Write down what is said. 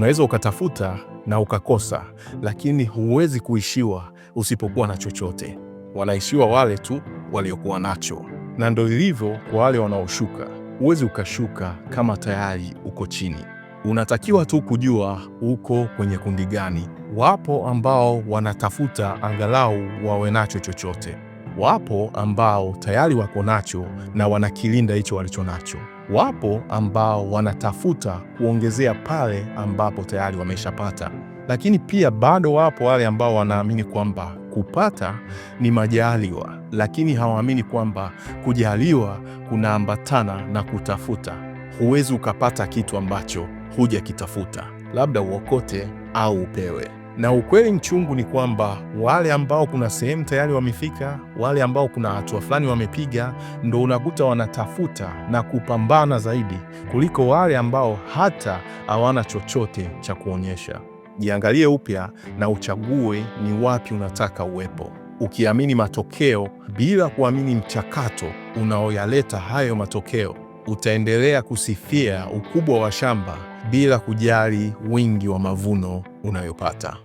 Unaweza ukatafuta na ukakosa, lakini huwezi kuishiwa usipokuwa na chochote. Wanaishiwa wale tu waliokuwa nacho, na ndo ilivyo kwa wale wanaoshuka. Huwezi ukashuka kama tayari uko chini. Unatakiwa tu kujua uko kwenye kundi gani. Wapo ambao wanatafuta angalau wawe nacho chochote. Wapo ambao tayari wako nacho na wanakilinda hicho walicho nacho. Wapo ambao wanatafuta kuongezea pale ambapo tayari wameshapata. Lakini pia bado wapo wale ambao wanaamini kwamba kupata ni majaliwa, lakini hawaamini kwamba kujaliwa kunaambatana na kutafuta. Huwezi ukapata kitu ambacho hujakitafuta, labda uokote au upewe. Na ukweli mchungu ni kwamba wale ambao kuna sehemu tayari wamefika, wale ambao kuna hatua fulani wamepiga, ndo unakuta wanatafuta na kupambana zaidi kuliko wale ambao hata hawana chochote cha kuonyesha. Jiangalie upya na uchague ni wapi unataka uwepo, ukiamini matokeo bila kuamini mchakato unaoyaleta hayo matokeo. Utaendelea kusifia ukubwa wa shamba bila kujali wingi wa mavuno unayopata.